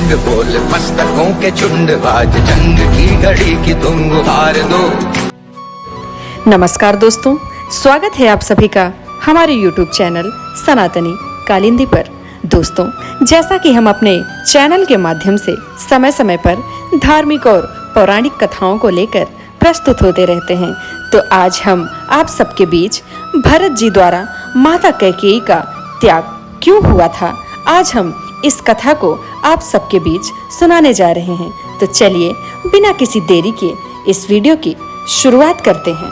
झुंड बोल मस्तकों के झुंड, आज जंग की घड़ी की तुम गुहार दो। नमस्कार दोस्तों, स्वागत है आप सभी का हमारे YouTube चैनल सनातनी कालिंदी पर। दोस्तों, जैसा कि हम अपने चैनल के माध्यम से समय समय पर धार्मिक और पौराणिक कथाओं को लेकर प्रस्तुत होते रहते हैं, तो आज हम आप सबके बीच भरत जी द्वारा माता कैकेयी का त्याग क्यों हुआ था, आज हम इस कथा को आप सबके बीच सुनाने जा रहे हैं। तो चलिए बिना किसी देरी के इस वीडियो की शुरुआत करते हैं।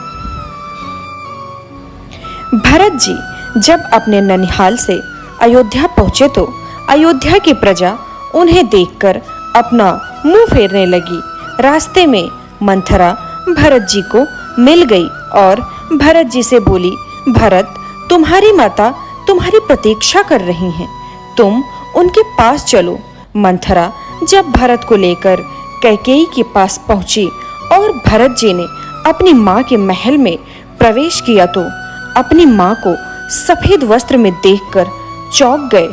भरत जी जब अपने ननिहाल से अयोध्या पहुंचे तो अयोध्या की प्रजा उन्हें देखकर अपना मुंह फेरने लगी। रास्ते में मंथरा भरत जी को मिल गई और भरत जी से बोली, भरत, तुम्हारी माता तुम्हारी प्रतीक्षा कर रही हैं, तुम उनके पास चलो। मंथरा जब भरत को लेकर कैकेयी के पास पहुंची और भरत जी ने अपनी माँ के महल में प्रवेश किया तो अपनी माँ को सफेद वस्त्र में देखकर चौंक गए।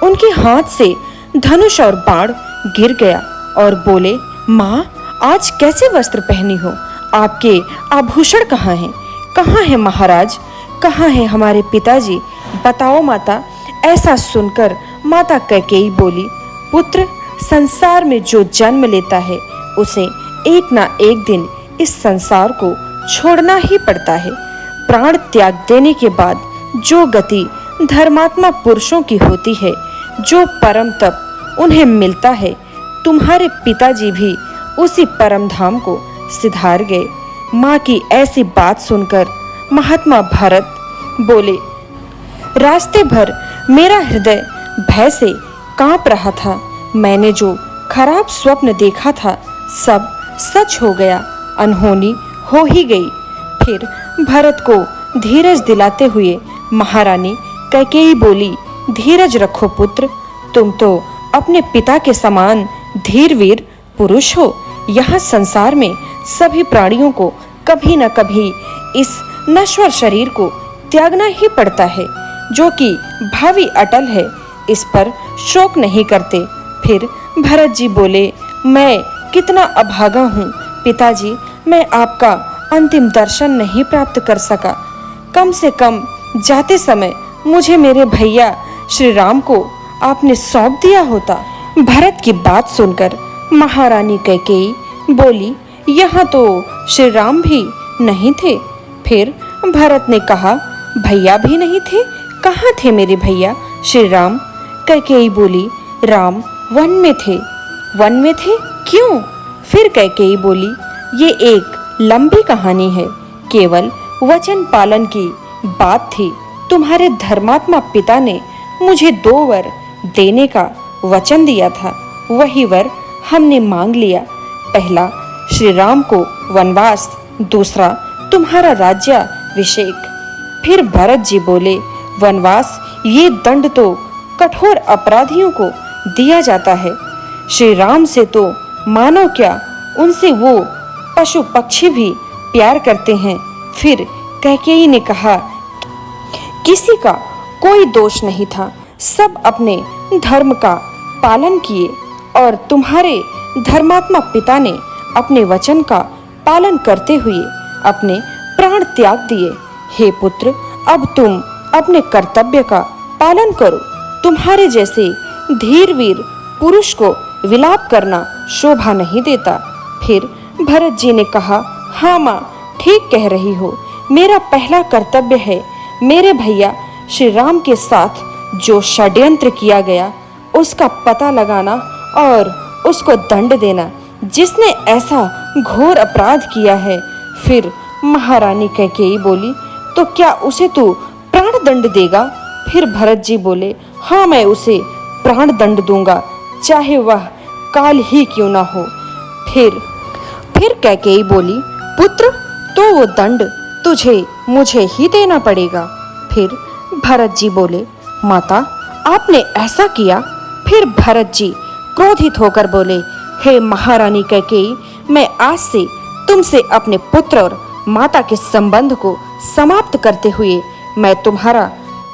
उनके हाथ से धनुष और बाण गिर गया और बोले, माँ, आज कैसे वस्त्र पहनी हो? आपके आभूषण कहाँ हैं? कहाँ है महाराज? कहाँ है हमारे पिताजी? बताओ माता। ऐसा सुनकर माता कैकेयी बोली, पुत्र, संसार में जो जन्म लेता है उसे एक ना एक दिन इस संसार को छोड़ना ही पड़ता है। प्राण त्याग देने के बाद जो गति धर्मात्मा पुरुषों की होती है, जो परम तप उन्हें मिलता है, तुम्हारे पिताजी भी उसी परम धाम को सिधार गए। माँ की ऐसी बात सुनकर महात्मा भरत बोले, रास्ते भर मेरा हृदय भय से कांप रहा था। मैंने जो खराब स्वप्न देखा था सब सच हो गया, अनहोनी हो ही गई। फिर भरत को धीरज दिलाते हुए महारानी कैकेयी बोली, धीरज रखो पुत्र, तुम तो अपने पिता के समान धीरवीर पुरुष हो। यहाँ संसार में सभी प्राणियों को कभी न कभी इस नश्वर शरीर को त्यागना ही पड़ता है, जो कि भावी अटल है, इस पर शोक नहीं करते। फिर भरत जी बोले, मैं कितना अभागा हूँ पिताजी, मैं आपका अंतिम दर्शन नहीं प्राप्त कर सका। कम से कम जाते समय मुझे मेरे भैया श्री राम को आपने सौंप दिया होता। भरत की बात सुनकर महारानी कैकेयी बोली, यहाँ तो श्री राम भी नहीं थे। फिर भरत ने कहा, भैया भी नहीं थे? कहाँ थे मेरे भैया श्री राम? कैकेयी बोली, राम वन में थे। वन में थे? क्यों? फिर कैकेयी बोली, ये एक लंबी कहानी है, केवल वचन पालन की बात थी। तुम्हारे धर्मात्मा पिता ने मुझे 2 वर देने का वचन दिया था, वही वर हमने मांग लिया। पहला श्री राम को वनवास, दूसरा तुम्हारा राज्याभिषेक। फिर भरत जी बोले, वनवास, ये दंड तो कठोर अपराधियों को दिया जाता है। श्री राम से तो मानो क्या, उनसे वो पशु पक्षी भी प्यार करते हैं। फिर कैकेयी ने कहा, किसी का कोई दोष नहीं था, सब अपने धर्म का पालन किए और तुम्हारे धर्मात्मा पिता ने अपने वचन का पालन करते हुए अपने प्राण त्याग दिए। हे पुत्र, अब तुम अपने कर्तव्य का पालन करो। तुम्हारे जैसे धीरवीर पुरुष को विलाप करना शोभा नहीं देता। फिर भरत जी ने कहा, हाँ माँ, ठीक कह रही हो। मेरा पहला कर्तव्य है मेरे भैया श्री राम के साथ जो षड्यंत्र किया गया उसका पता लगाना और उसको दंड देना, जिसने ऐसा घोर अपराध किया है। फिर महारानी कैकेयी बोली, तो क्या उसे तू प्राण दंड देगा? फिर भरत जी बोले, हाँ, मैं उसे प्राण दंड दूंगा, चाहे वह काल ही क्यों ना हो। फिर कैकेयी बोली, पुत्र, तो वो दंड तुझे मुझे ही देना पड़ेगा। फिर भरत जी बोले, माता, आपने ऐसा किया? फिर भरत जी क्रोधित होकर बोले, हे महारानी कैकेयी, मैं आज से तुमसे अपने पुत्र और माता के संबंध को समाप्त करते हुए मैं तुम्हारा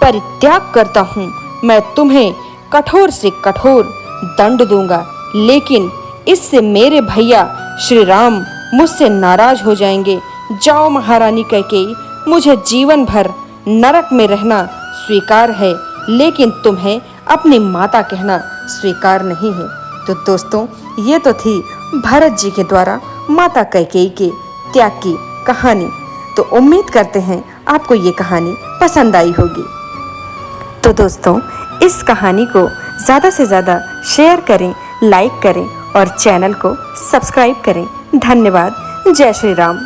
परित्याग करता हूँ। मैं तुम्हें कठोर से कठोर दंड दूंगा। लेकिन इससे मेरे भैया श्री राम मुझसे नाराज हो जाएंगे। जाओ महारानी कैकेयी, मुझे जीवन भर नरक में रहना स्वीकार है, लेकिन तुम्हें अपनी माता कहना स्वीकार नहीं है। तो दोस्तों, ये तो थी भरत जी के द्वारा माता कैकेयी के त्याग की कहानी। तो उम्मीद करते हैं आपको ये कहानी पसंद आई होगी। तो दोस्तों, इस कहानी को ज़्यादा से ज़्यादा शेयर करें, लाइक करें और चैनल को सब्सक्राइब करें। धन्यवाद। जय श्री राम।